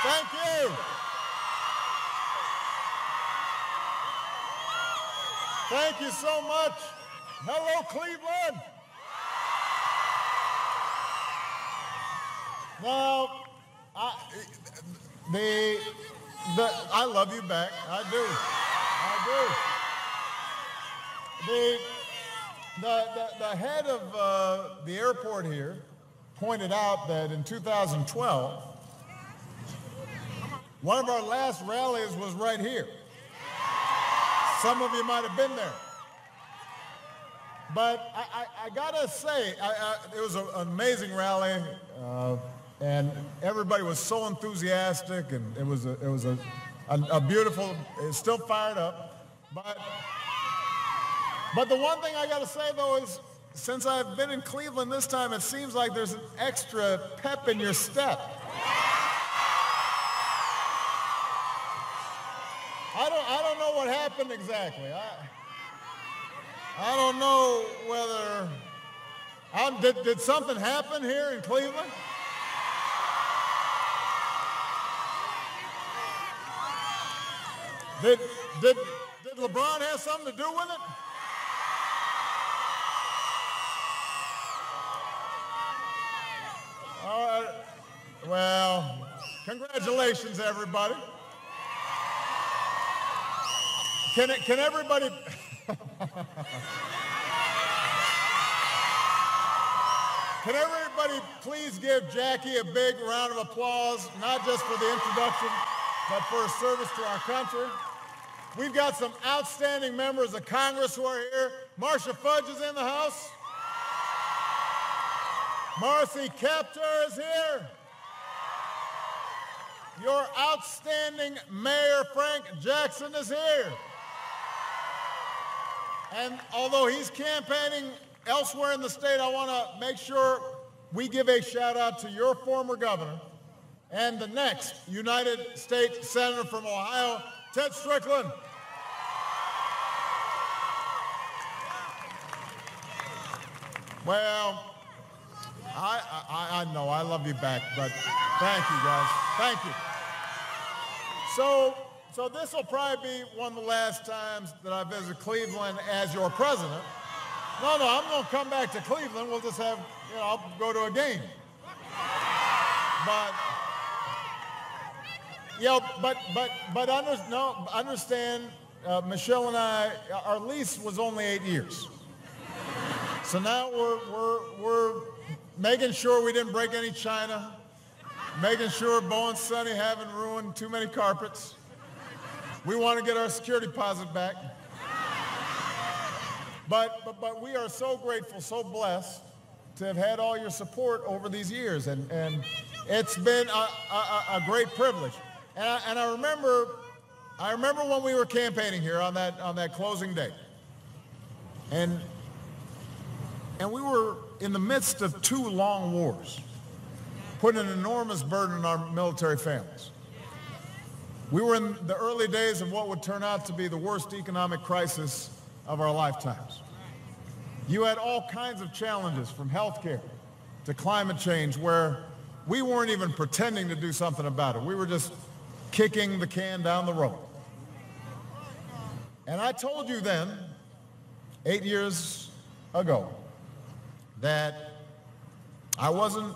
Thank you. Thank you so much. Hello, Cleveland. Now, I love you back. I do. The head of the airport here pointed out that in 2012, one of our last rallies was right here. Some of you might have been there. But I gotta say, it was an amazing rally, and everybody was so enthusiastic, and it was a beautiful. It's still fired up, but the one thing I gotta say though is, since I've been in Cleveland this time, it seems like there's an extra pep in your step. I don't know what happened exactly. I don't know whether did something happen here in Cleveland? Did LeBron have something to do with it? All right. Well, congratulations, everybody. Can everybody? Can everybody please give Jackie a big round of applause, not just for the introduction, but for her service to our country. We've got some outstanding members of Congress who are here. Marcia Fudge is in the house. Marcy, Kaptur is here. Your outstanding Mayor Frank Jackson is here. And although he's campaigning elsewhere in the state, I want to make sure we give a shout out to your former governor and the next United States Senator from Ohio, Ted Strickland. Well, I know I love you back, but thank you guys, thank you. So this will probably be one of the last times that I visit Cleveland as your president. No, I'm going to come back to Cleveland. We'll just have, I'll go to a game. But understand, Michelle and I, our lease was only 8 years. So now we're making sure we didn't break any china, making sure Bo and Sonny haven't ruined too many carpets. We want to get our security deposit back. But we are so grateful, so blessed to have had all your support over these years, and it's been a great privilege. And I remember when we were campaigning here on that closing day, and we were in the midst of 2 long wars, putting an enormous burden on our military families. We were in the early days of what would turn out to be the worst economic crisis of our lifetimes. You had all kinds of challenges, from healthcare to climate change, where we weren't even pretending to do something about it. We were just kicking the can down the road. And I told you then, 8 years ago, that I wasn't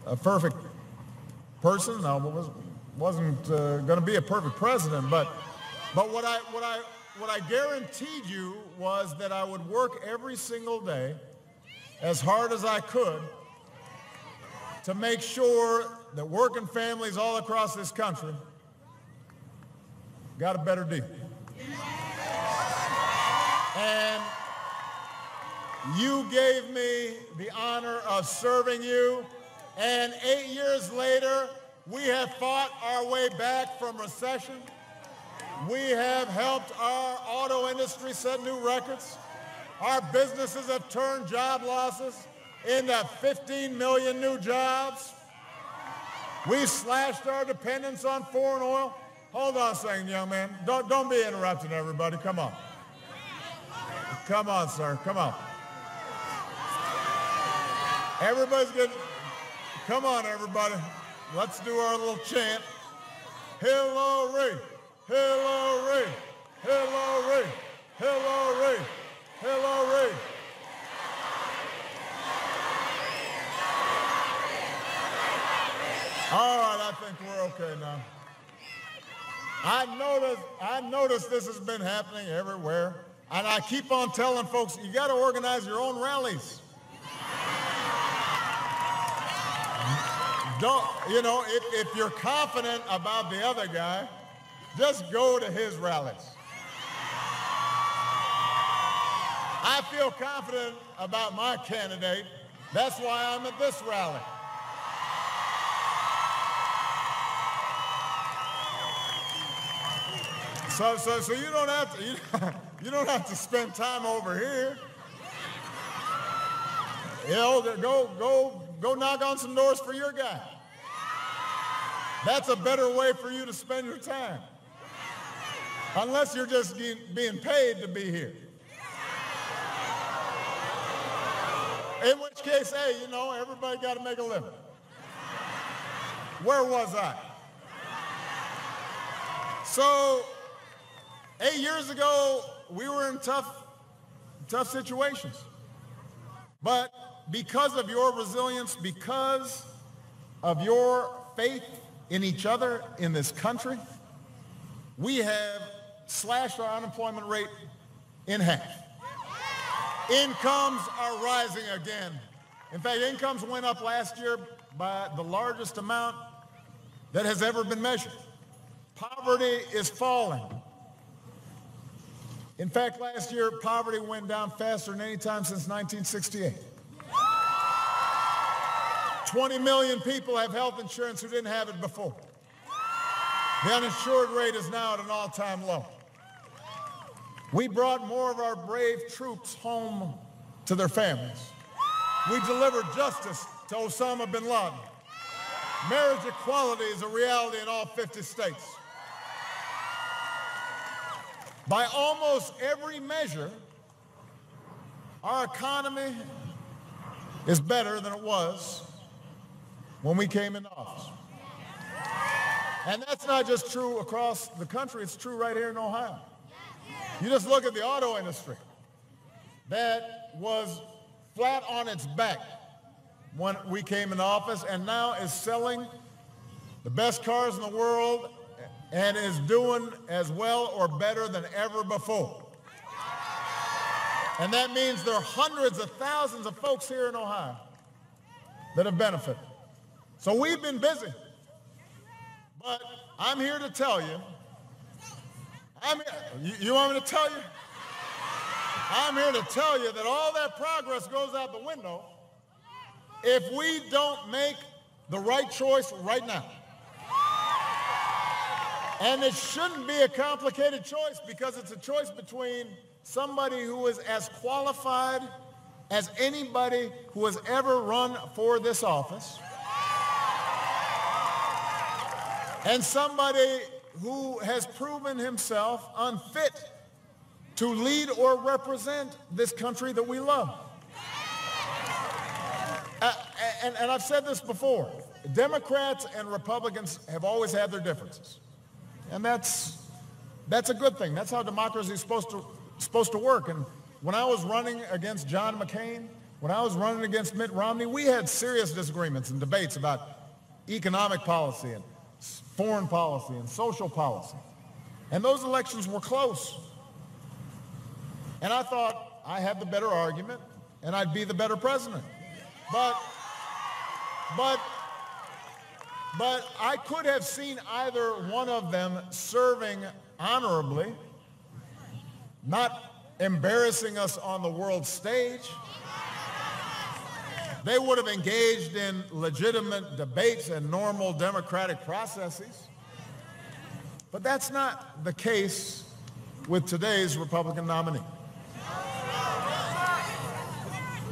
a perfect person. I wasn't going to be a perfect president, but what I guaranteed you was that I would work every single day as hard as I could to make sure that working families all across this country got a better deal. And you gave me the honor of serving you, and 8 years later, we have fought our way back from recession. We have helped our auto industry set new records. Our businesses have turned job losses into 15 million new jobs. We slashed our dependence on foreign oil. Hold on a second, young man. Don't be interrupting everybody. Come on. Come on, sir. Come on. Everybody's good. Come on, everybody. let's do our little chant. Hillary, Hillary, Hillary, Hillary, Hillary. All right, I think we're okay now. I noticed this has been happening everywhere, and I keep on telling folks, you got to organize your own rallies. Don't, you know, if you're confident about the other guy, just go to his rallies. I feel confident about my candidate. That's why I'm at this rally. So you don't have to you don't have to spend time over here. You know, go knock on some doors for your guy. That's a better way for you to spend your time. Unless you're just being paid to be here. In which case, hey, you know, everybody got to make a living. Where was I? So 8 years ago, we were in tough situations. But because of your resilience, because of your faith in each other in this country, we have slashed our unemployment rate in half. Incomes are rising again. In fact, incomes went up last year by the largest amount that has ever been measured. Poverty is falling. In fact, last year, poverty went down faster than any time since 1968. 20 million people have health insurance who didn't have it before. The uninsured rate is now at an all-time low. We brought more of our brave troops home to their families. We delivered justice to Osama bin Laden. Marriage equality is a reality in all 50 states. By almost every measure, our economy is better than it was when we came into office. And that's not just true across the country, it's true right here in Ohio. You just look at the auto industry that was flat on its back when we came into office and now is selling the best cars in the world and is doing as well or better than ever before. And that means there are hundreds of thousands of folks here in Ohio that have benefited. So we've been busy. But I'm here to tell you, you want me to tell you? I'm here to tell you that all that progress goes out the window if we don't make the right choice right now. And it shouldn't be a complicated choice because it's a choice between somebody who is as qualified as anybody who has ever run for this office and somebody who has proven himself unfit to lead or represent this country that we love. And I've said this before, Democrats and Republicans have always had their differences. And that's a good thing. That's how democracy is supposed to work. And when I was running against John McCain, when I was running against Mitt Romney, we had serious disagreements and debates about economic policy and foreign policy and social policy. And those elections were close. And I thought I had the better argument and I'd be the better president. But I could have seen either one of them serving honorably, not embarrassing us on the world stage. They would have engaged in legitimate debates and normal democratic processes. But that's not the case with today's Republican nominee.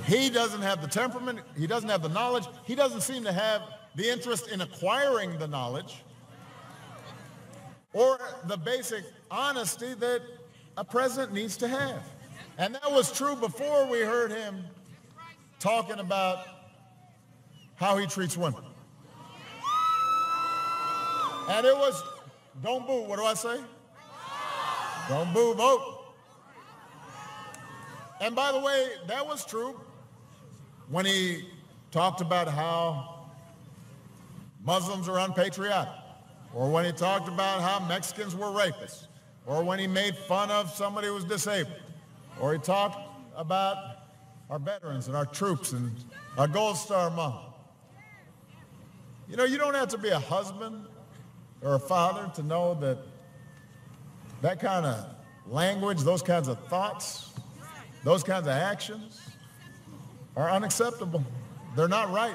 He doesn't have the temperament, he doesn't have the knowledge, he doesn't seem to have the interest in acquiring the knowledge or the basic honesty that a president needs to have. And that was true before we heard him talking about how he treats women. And it was, don't boo, what do I say? Don't boo, vote. And by the way, that was true when he talked about how Muslims are unpatriotic, or when he talked about how Mexicans were rapists, or when he made fun of somebody who was disabled, or he talked about our veterans and our troops and our Gold Star Mom. You know, you don't have to be a husband or a father to know that that kind of language, those kinds of thoughts, those kinds of actions are unacceptable. They're not right.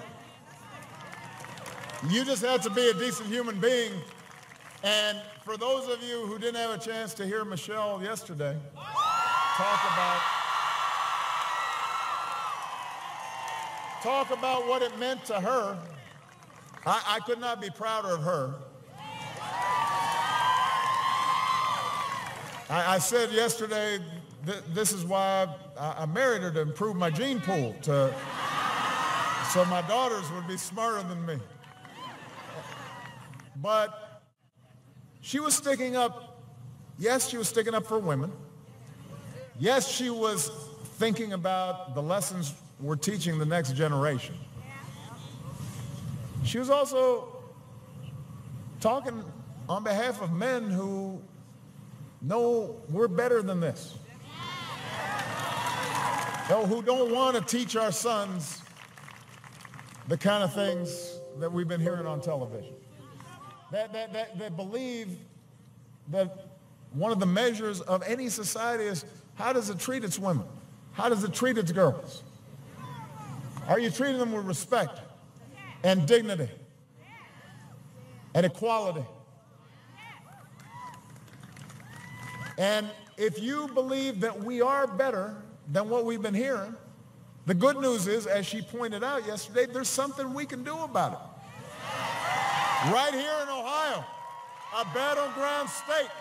You just have to be a decent human being. And for those of you who didn't have a chance to hear Michelle yesterday talk about what it meant to her, I could not be prouder of her. I said yesterday, this is why I married her, to improve my gene pool, so my daughters would be smarter than me. But she was sticking up. Yes, she was sticking up for women. Yes, she was thinking about the lessons we're teaching the next generation. She was also talking on behalf of men who know we're better than this. Who don't want to teach our sons the kind of things that we've been hearing on television. That believe that one of the measures of any society is how does it treat its women? How does it treat its girls? Are you treating them with respect and dignity and equality? And if you believe that we are better than what we've been hearing, the good news is, as she pointed out yesterday, there's something we can do about it. Right here in Ohio, a battleground state.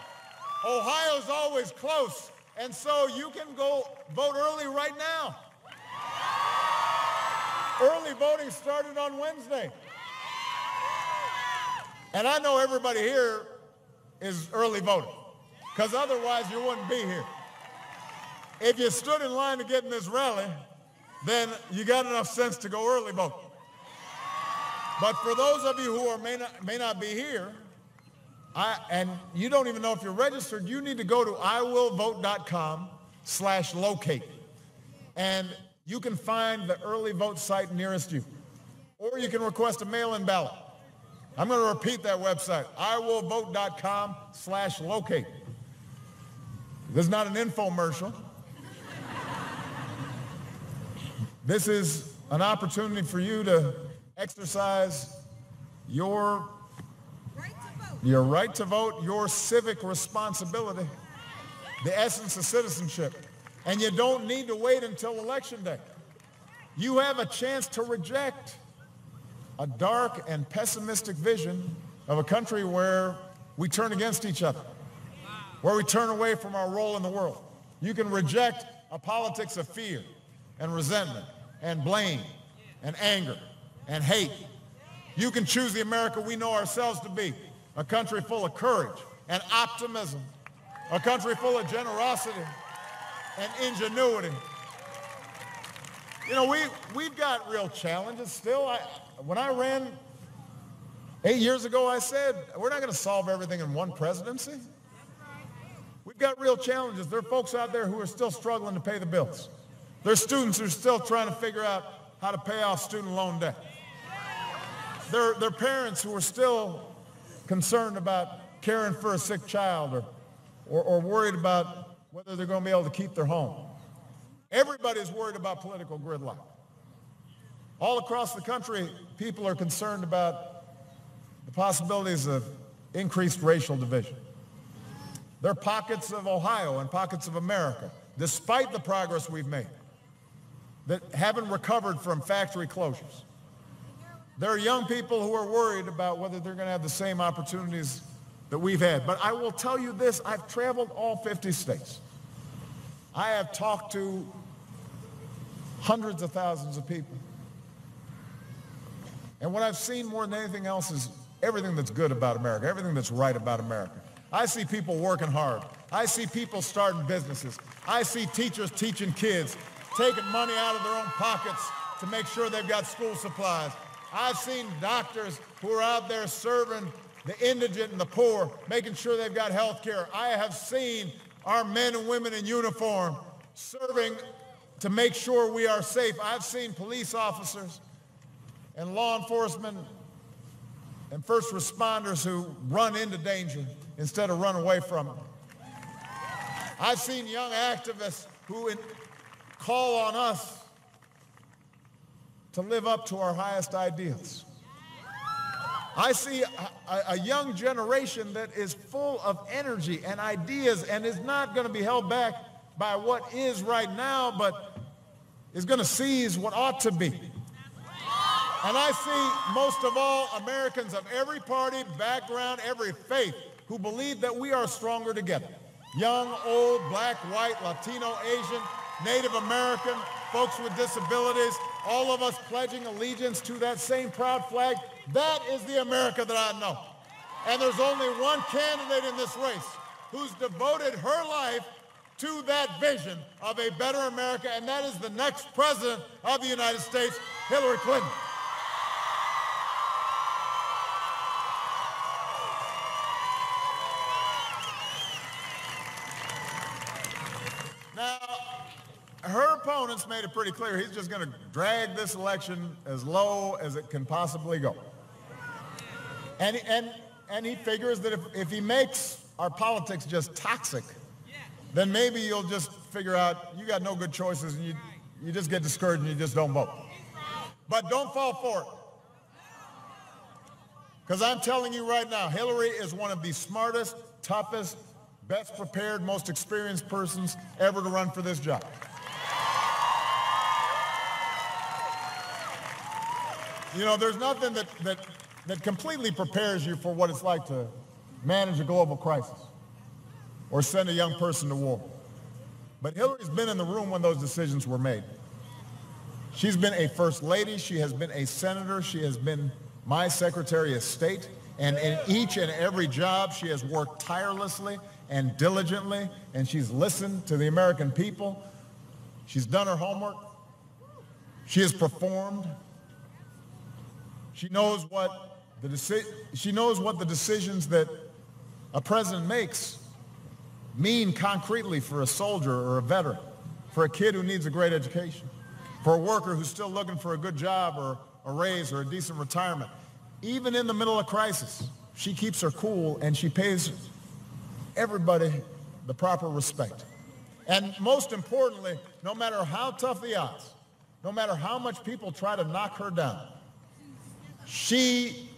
Ohio's always close, and so you can go vote early right now. Early voting started on Wednesday. And I know everybody here is early voting, because otherwise you wouldn't be here. If you stood in line to get in this rally, then you got enough sense to go early vote. But for those of you who may not be here, and you don't even know if you're registered, you need to go to iwillvote.com/locate. And you can find the early vote site nearest you. Or you can request a mail-in ballot. I'm going to repeat that website, iwillvote.com/locate. This is not an infomercial. This is an opportunity for you to exercise your right to vote, your civic responsibility, the essence of citizenship. And you don't need to wait until Election Day. You have a chance to reject a dark and pessimistic vision of a country where we turn against each other, where we turn away from our role in the world. You can reject a politics of fear and resentment and blame and anger and hate. You can choose the America we know ourselves to be, a country full of courage and optimism, a country full of generosity and ingenuity. You know, we've got real challenges still. When I ran 8 years ago, I said, we're not going to solve everything in one presidency. We've got real challenges. There are folks out there who are still struggling to pay the bills. There are students who are still trying to figure out how to pay off student loan debt. There are parents who are still concerned about caring for a sick child or worried about whether they're going to be able to keep their home. Everybody's worried about political gridlock. All across the country, people are concerned about the possibilities of increased racial division. There are pockets of Ohio and pockets of America, despite the progress we've made, that haven't recovered from factory closures. There are young people who are worried about whether they're going to have the same opportunities that we've had. But I will tell you this, I've traveled all 50 states. I have talked to hundreds of thousands of people. And what I've seen more than anything else is everything that's good about America, everything that's right about America. I see people working hard. I see people starting businesses. I see teachers teaching kids, taking money out of their own pockets to make sure they've got school supplies. I've seen doctors who are out there serving the indigent and the poor, making sure they've got health care. I have seen our men and women in uniform serving to make sure we are safe. I've seen police officers and law enforcement and first responders who run into danger instead of run away from it. I've seen young activists who call on us to live up to our highest ideals. I see a young generation that is full of energy and ideas and is not going to be held back by what is right now, but is going to seize what ought to be. And I see most of all Americans of every party, background, every faith who believe that we are stronger together. Young, old, black, white, Latino, Asian, Native American, folks with disabilities, all of us pledging allegiance to that same proud flag. That is the America that I know. And there's only one candidate in this race who's devoted her life to that vision of a better America, and that is the next president of the United States, Hillary Clinton. Now, her opponents made it pretty clear he's just going to drag this election as low as it can possibly go. And he figures that if he makes our politics just toxic, then maybe you'll just figure out you got no good choices and you just get discouraged and you just don't vote. But don't fall for it. Because I'm telling you right now, Hillary is one of the smartest, toughest, best prepared, most experienced persons ever to run for this job. You know, there's nothing that completely prepares you for what it's like to manage a global crisis or send a young person to war. But Hillary's been in the room when those decisions were made. She's been a first lady. She has been a senator. She has been my Secretary of State. And in each and every job, she has worked tirelessly and diligently, and she's listened to the American people. She's done her homework. She has performed. She knows what the decisions that a president makes mean concretely for a soldier or a veteran, for a kid who needs a great education, for a worker who's still looking for a good job or a raise or a decent retirement. Even in the middle of crisis, she keeps her cool and she pays everybody the proper respect. And most importantly, no matter how tough the odds, no matter how much people try to knock her down, she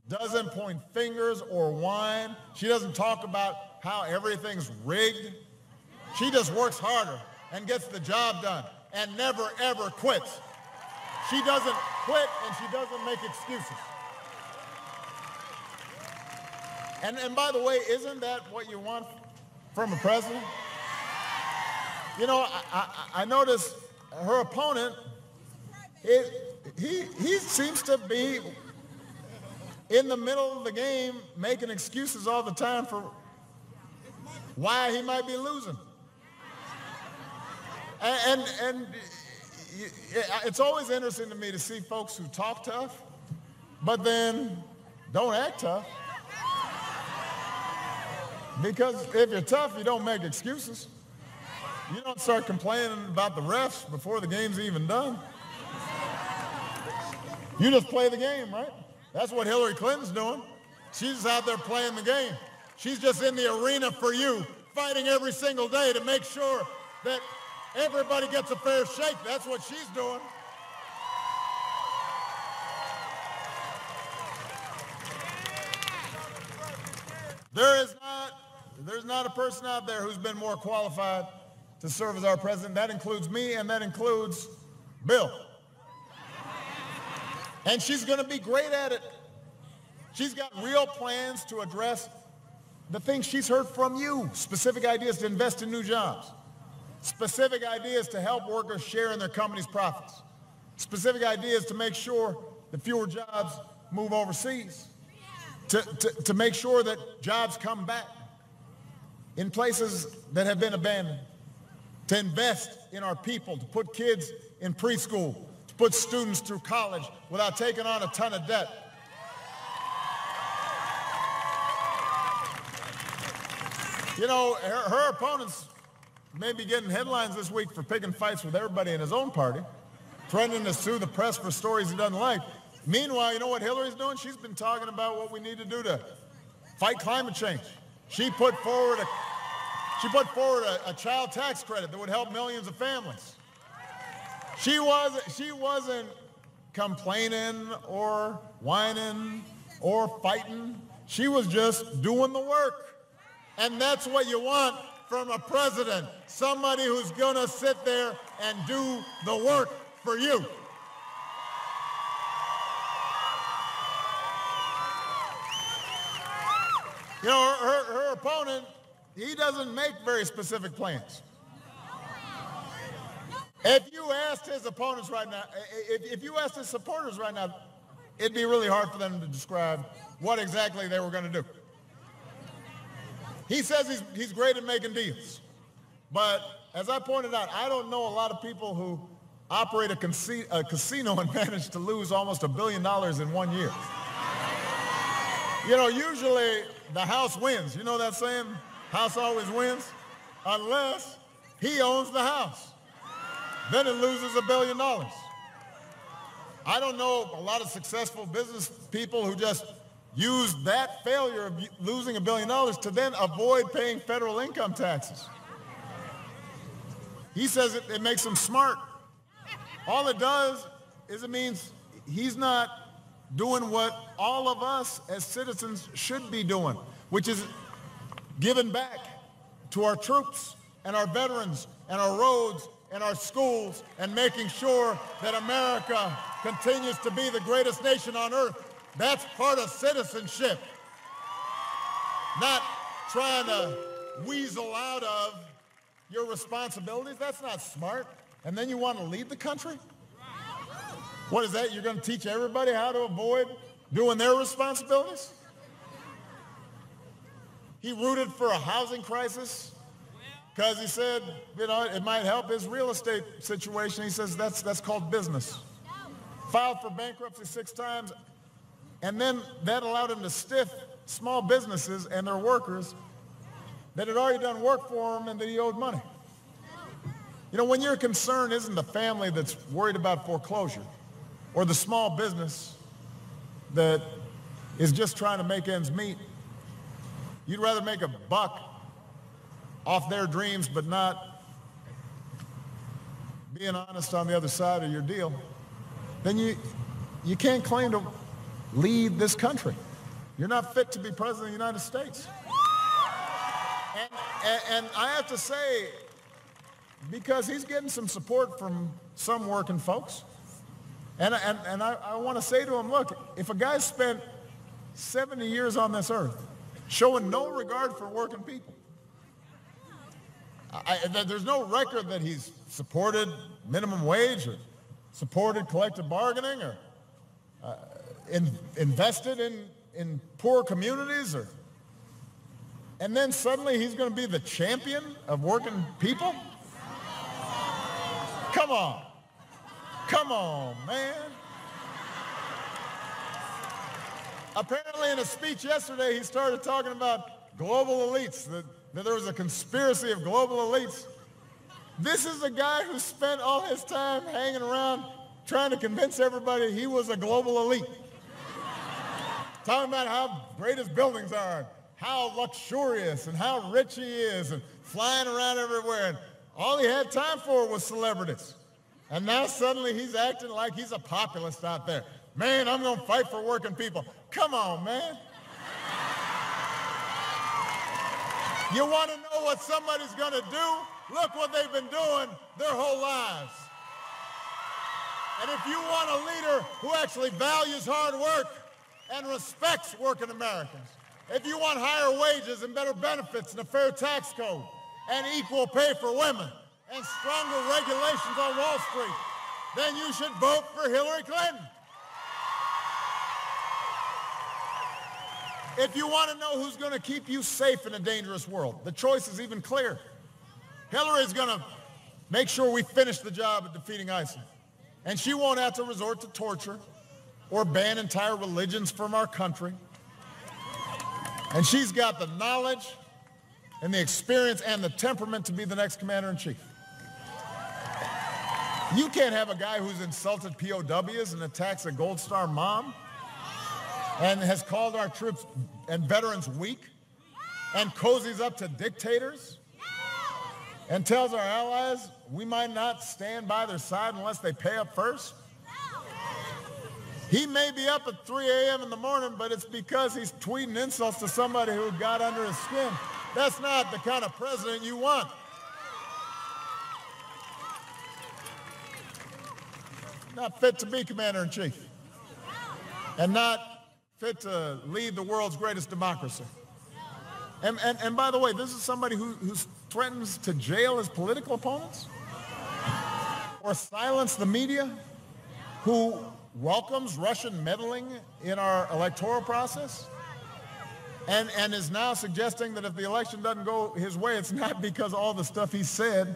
doesn't point fingers or whine. She doesn't talk about how everything's rigged. She just works harder and gets the job done and never, ever quits. She doesn't quit and she doesn't make excuses. And by the way, isn't that what you want from a president? You know, I noticed her opponent, he seems to be in the middle of the game making excuses all the time for why he might be losing. And it's always interesting to me to see folks who talk tough, but then don't act tough. Because if you're tough, you don't make excuses. You don't start complaining about the refs before the game's even done. You just play the game, right? That's what Hillary Clinton's doing. She's out there playing the game. She's just in the arena for you, fighting every single day to make sure that everybody gets a fair shake. That's what she's doing. There's not a person out there who's been more qualified to serve as our president. That includes me, and that includes Bill. And she's going to be great at it. She's got real plans to address the things she's heard from you. Specific ideas to invest in new jobs. Specific ideas to help workers share in their company's profits. Specific ideas to make sure that fewer jobs move overseas. to make sure that jobs come back in places that have been abandoned, to invest in our people, to put kids in preschool, to put students through college without taking on a ton of debt. You know, her opponents may be getting headlines this week for picking fights with everybody in his own party, threatening to sue the press for stories he doesn't like. Meanwhile, you know what Hillary's doing? She's been talking about what we need to do to fight climate change. She put forward a child tax credit that would help millions of families. She wasn't complaining or whining or fighting. She was just doing the work. And that's what you want from a president, somebody who's gonna sit there and do the work for you. You know, her opponent, he doesn't make very specific plans. If you asked his opponents right now, if you asked his supporters right now, it'd be really hard for them to describe what exactly they were going to do. He says he's great at making deals. But as I pointed out, I don't know a lot of people who operate a casino and manage to lose almost $1 billion in 1 year. You know, usually the house wins. You know that saying? House always wins. Unless he owns the house. Then it loses $1 billion. I don't know a lot of successful business people who just use that failure of losing $1 billion to then avoid paying federal income taxes. He says it makes him smart. All it does is it means he's not doing what all of us as citizens should be doing, which is giving back to our troops and our veterans and our roads and our schools and making sure that America continues to be the greatest nation on earth. That's part of citizenship. Not trying to weasel out of your responsibilities. That's not smart. And then you want to lead the country? What is that? You're going to teach everybody how to avoid doing their responsibilities? He rooted for a housing crisis because he said, you know, it might help his real estate situation. He says that's called business. Filed for bankruptcy 6 times, and then that allowed him to stiff small businesses and their workers that had already done work for him and that he owed money. You know, when your concern isn't the family that's worried about foreclosure or the small business that is just trying to make ends meet, you'd rather make a buck off their dreams but not being honest on the other side of your deal, then you can't claim to lead this country. You're not fit to be president of the United States. And I have to say, because he's getting some support from some working folks, and I want to say to him, look, if a guy spent 70 years on this earth showing no regard for working people, there's no record that he's supported minimum wage or supported collective bargaining or invested in poor communities, and then suddenly he's going to be the champion of working people? Come on. Come on, man. Apparently in a speech yesterday, he started talking about global elites, that there was a conspiracy of global elites. This is a guy who spent all his time hanging around trying to convince everybody he was a global elite. Talking about how great his buildings are, and how luxurious and how rich he is, and flying around everywhere. And all he had time for was celebrities. And now suddenly he's acting like he's a populist out there. Man, I'm going to fight for working people. Come on, man. You want to know what somebody's going to do? Look what they've been doing their whole lives. And if you want a leader who actually values hard work and respects working Americans, if you want higher wages and better benefits and a fair tax code and equal pay for women and stronger regulations on Wall Street, then you should vote for Hillary Clinton. If you want to know who's going to keep you safe in a dangerous world, the choice is even clear. Hillary's going to make sure we finish the job of defeating ISIL. And she won't have to resort to torture or ban entire religions from our country. And she's got the knowledge and the experience and the temperament to be the next commander-in-chief. You can't have a guy who's insulted POWs and attacks a Gold Star mom and has called our troops and veterans weak and cozies up to dictators and tells our allies we might not stand by their side unless they pay up first. He may be up at 3 a.m. in the morning, but it's because he's tweeting insults to somebody who got under his skin. That's not the kind of president you want. Not fit to be commander-in-chief. And not fit to lead the world's greatest democracy. And by the way, this is somebody who threatens to jail his political opponents or silence the media, who welcomes Russian meddling in our electoral process, and is now suggesting that if the election doesn't go his way, it's not because of all the stuff he said,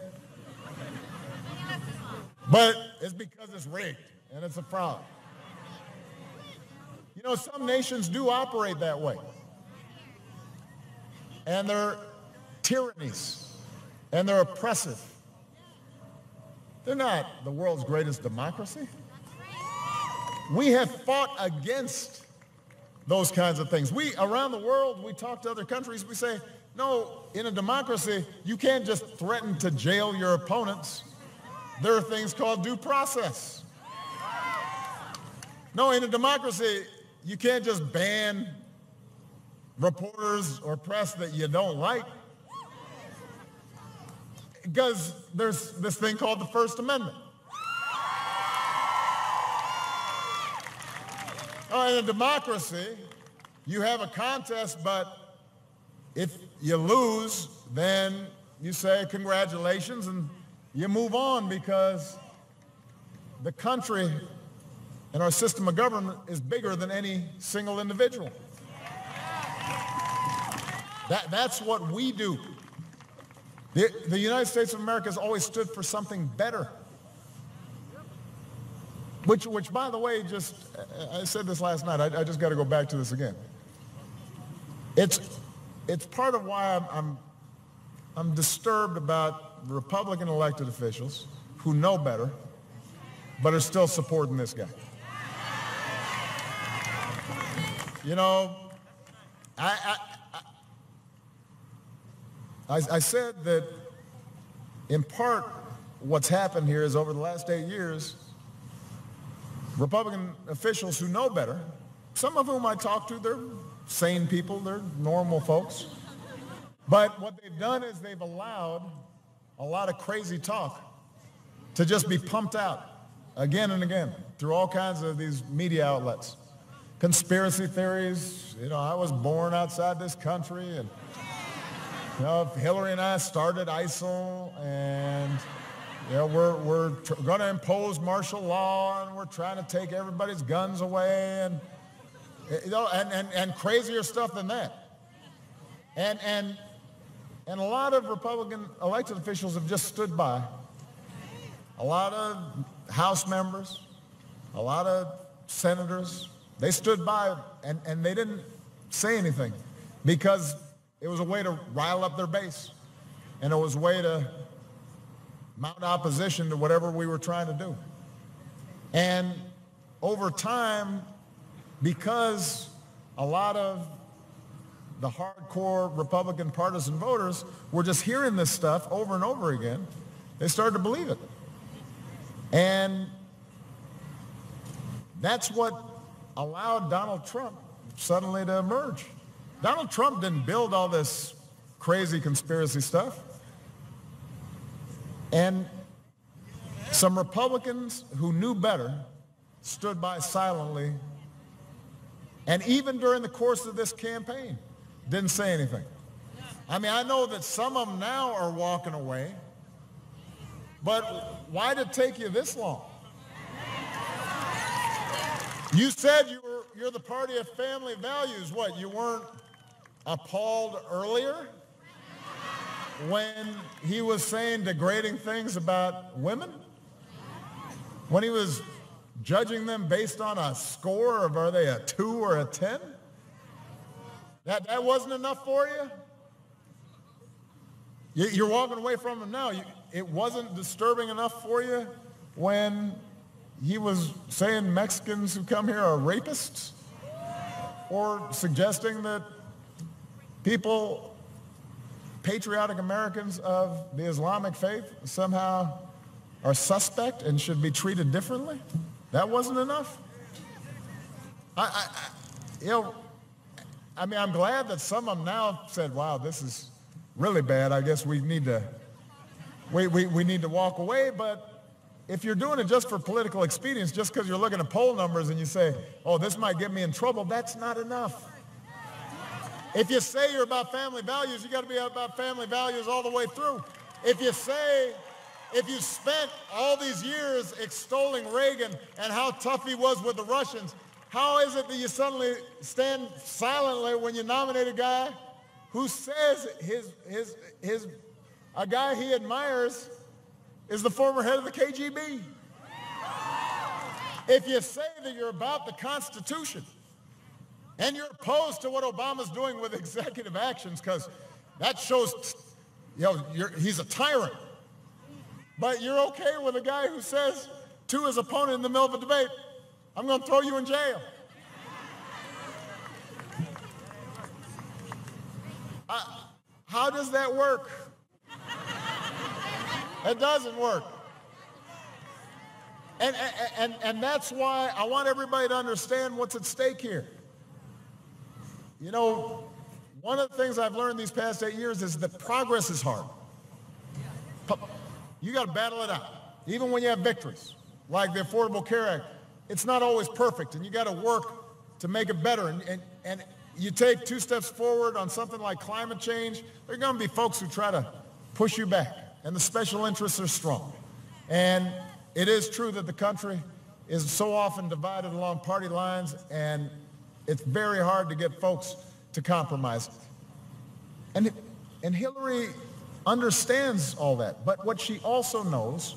but it's because it's rigged and it's a fraud. You know, some nations do operate that way. And they're tyrannies, and they're oppressive. They're not the world's greatest democracy. We have fought against those kinds of things. We, around the world, we talk to other countries, we say, no, in a democracy, you can't just threaten to jail your opponents. There are things called due process. No, in a democracy, you can't just ban reporters or press that you don't like, because there's this thing called the First Amendment. In a democracy, you have a contest, but if you lose, then you say congratulations and you move on, because the country and our system of government is bigger than any single individual. That's what we do. The United States of America has always stood for something better. Which by the way, I said this last night, I just got to go back to this again. It's part of why I'm disturbed about Republican elected officials who know better, but are still supporting this guy. You know, I said that in part what's happened here is over the last 8 years, Republican officials who know better, some of whom I talk to, they're sane people, they're normal folks, but what they've done is they've allowed a lot of crazy talk to just be pumped out again and again through all kinds of these media outlets. Conspiracy theories, you know, I was born outside this country, and you know, Hillary and I started ISIL, and you know, we're going to impose martial law, and we're trying to take everybody's guns away, and you know, and crazier stuff than that. And a lot of Republican elected officials have just stood by. A lot of House members, a lot of senators, they stood by and they didn't say anything, because it was a way to rile up their base, and it was a way to mount opposition to whatever we were trying to do. And over time, because a lot of the hardcore Republican partisan voters were just hearing this stuff over and over again, they started to believe it. And that's what allowed Donald Trump suddenly to emerge. Donald Trump didn't build all this crazy conspiracy stuff. And some Republicans who knew better stood by silently, and even during the course of this campaign, didn't say anything. I mean, I know that some of them now are walking away, but why did it take you this long? You said you were you're the party of family values. What, you weren't appalled earlier when he was saying degrading things about women? When he was judging them based on a score of are they a 2 or a 10? That wasn't enough for you? You're walking away from him now. It wasn't disturbing enough for you when he was saying Mexicans who come here are rapists? Or suggesting that people, patriotic Americans of the Islamic faith, somehow are suspect and should be treated differently? That wasn't enough? I'm glad that some of them now said, wow, this is really bad. I guess we need to walk away. But if you're doing it just for political expedience, just because you're looking at poll numbers and you say, oh, this might get me in trouble, that's not enough. If you say you're about family values, you got to be about family values all the way through. If you spent all these years extolling Reagan and how tough he was with the Russians, how is it that you suddenly stand silently when you nominate a guy who says a guy he admires is the former head of the KGB? If you say that you're about the Constitution and you're opposed to what Obama's doing with executive actions, because that shows, he's a tyrant, but you're okay with a guy who says to his opponent in the middle of a debate, I'm going to throw you in jail. How does that work? It doesn't work. And that's why I want everybody to understand what's at stake here. One of the things I've learned these past 8 years is that progress is hard. You got to battle it out. Even when you have victories, like the Affordable Care Act, it's not always perfect, and you got to work to make it better. And you take 2 steps forward on something like climate change, there are going to be folks who try to push you back, and the special interests are strong. And it is true that the country is so often divided along party lines, and it's very hard to get folks to compromise. And Hillary understands all that, but what she also knows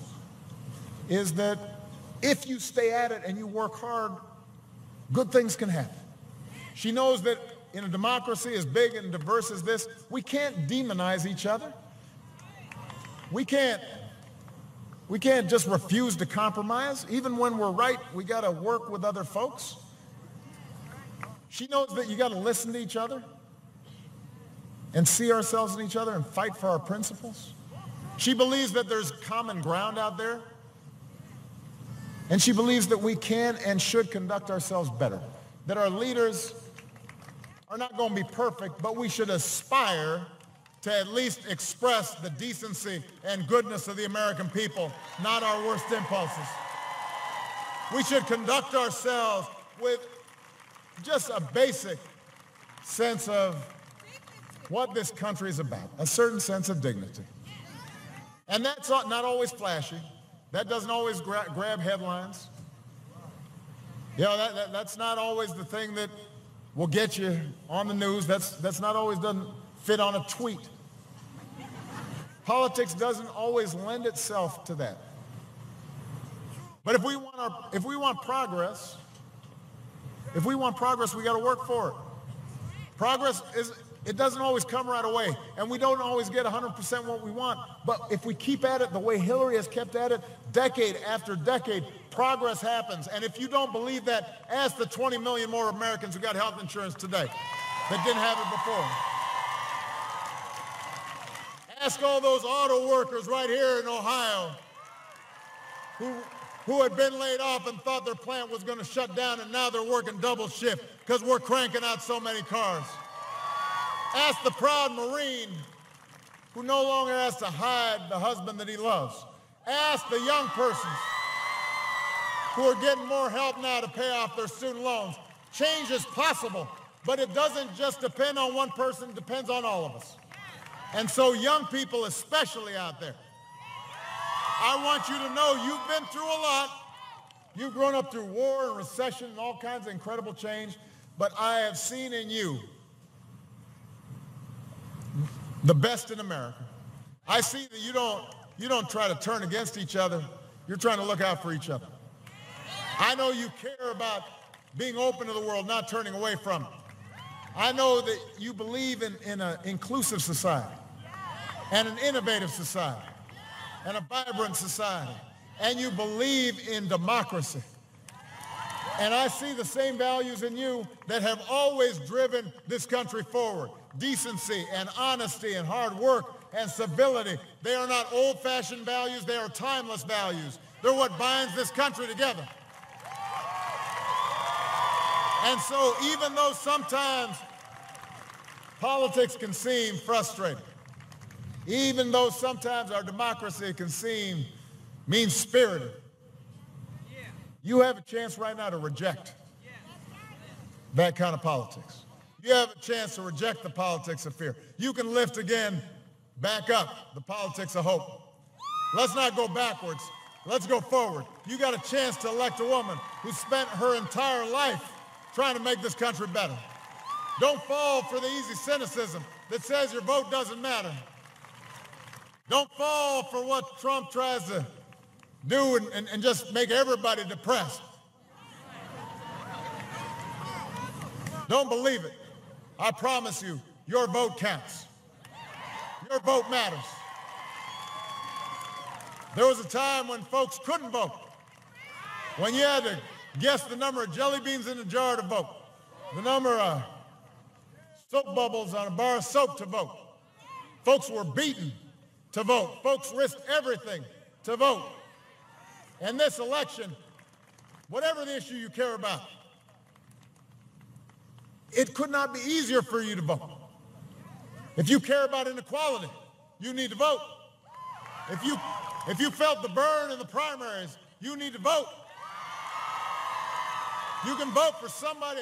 is that if you stay at it and you work hard, good things can happen. She knows that in a democracy as big and diverse as this, we can't demonize each other. We can't just refuse to compromise. Even when we're right, we got to work with other folks. She knows that you got to listen to each other and see ourselves in each other and fight for our principles. She believes that there's common ground out there. And she believes that we can and should conduct ourselves better, that our leaders are not going to be perfect, but we should aspire to at least express the decency and goodness of the American people, not our worst impulses. We should conduct ourselves with just a basic sense of what this country is about, a certain sense of dignity. And that's not always flashy. That doesn't always grab headlines. That's not always the thing that will get you on the news. That's not always doesn't fit on a tweet. Politics doesn't always lend itself to that. But if we want progress, we got to work for it. Progress it doesn't always come right away, and we don't always get 100% what we want. But if we keep at it the way Hillary has kept at it, decade after decade, progress happens. And if you don't believe that, ask the 20 million more Americans who got health insurance today that didn't have it before. Ask all those auto workers right here in Ohio who had been laid off and thought their plant was going to shut down, and now they're working double shift because we're cranking out so many cars. Ask the proud Marine who no longer has to hide the husband that he loves. Ask the young persons who are getting more help now to pay off their student loans. Change is possible, but it doesn't just depend on one person, it depends on all of us. And so young people, especially out there, I want you to know you've been through a lot. You've grown up through war and recession and all kinds of incredible change, but I have seen in you the best in America. I see that you don't try to turn against each other. You're trying to look out for each other. I know you care about being open to the world, not turning away from it. I know that you believe in an inclusive society and an innovative society and a vibrant society, and you believe in democracy. And I see the same values in you that have always driven this country forward. Decency and honesty and hard work and civility. They are not old-fashioned values, they are timeless values. They're what binds this country together. And so even though sometimes politics can seem frustrating, even though sometimes our democracy can seem mean-spirited, you have a chance right now to reject that kind of politics. You have a chance to reject the politics of fear. You can lift again, back up, the politics of hope. Let's not go backwards. Let's go forward. You got a chance to elect a woman who spent her entire life trying to make this country better. Don't fall for the easy cynicism that says your vote doesn't matter. Don't fall for what Trump tries to do and just make everybody depressed. Don't believe it. I promise you, your vote counts. Your vote matters. There was a time when folks couldn't vote, when you had to guess the number of jelly beans in a jar to vote, the number of soap bubbles on a bar of soap to vote. Folks were beaten to vote. Folks risked everything to vote. And this election, whatever the issue you care about, it could not be easier for you to vote. If you care about inequality, you need to vote. If you felt the burn in the primaries, you need to vote. You can vote for somebody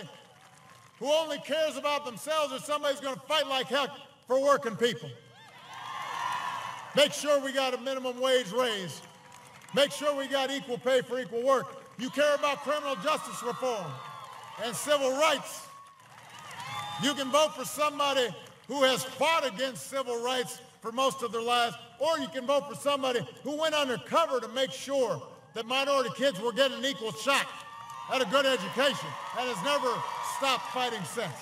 who only cares about themselves, or somebody who's going to fight like heck for working people. Make sure we got a minimum wage raise. Make sure we got equal pay for equal work. You care about criminal justice reform and civil rights. You can vote for somebody who has fought against civil rights for most of their lives, or you can vote for somebody who went undercover to make sure that minority kids were getting an equal shot at a good education and has never stopped fighting since.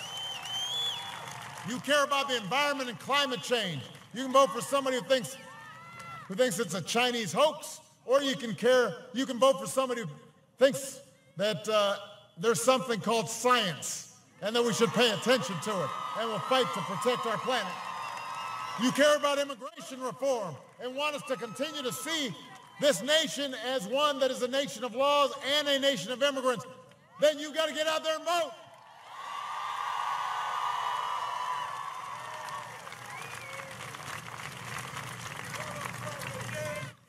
You care about the environment and climate change. You can vote for somebody who thinks it's a Chinese hoax, or you can vote for somebody who thinks that there's something called science and that we should pay attention to it and will fight to protect our planet. You care about immigration reform and want us to continue to see this nation as one that is a nation of laws and a nation of immigrants. Then you got to get out there and vote.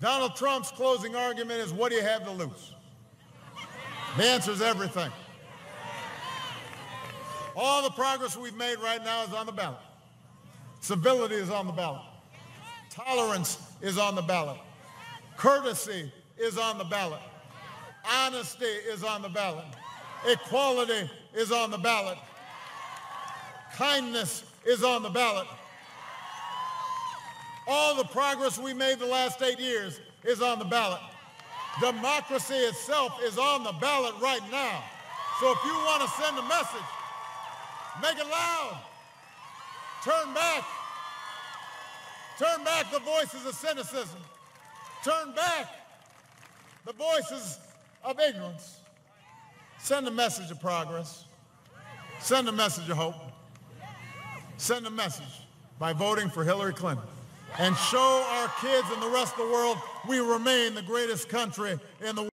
Donald Trump's closing argument is, what do you have to lose? The answer is everything. All the progress we've made right now is on the ballot. Civility is on the ballot. Tolerance is on the ballot. Courtesy is on the ballot. Honesty is on the ballot. Equality is on the ballot. Kindness is on the ballot. All the progress we made the last 8 years is on the ballot. Democracy itself is on the ballot right now. So if you want to send a message, make it loud. Turn back. Turn back the voices of cynicism. Turn back the voices of ignorance. Send a message of progress. Send a message of hope. Send a message by voting for Hillary Clinton. And show our kids and the rest of the world we remain the greatest country in the world.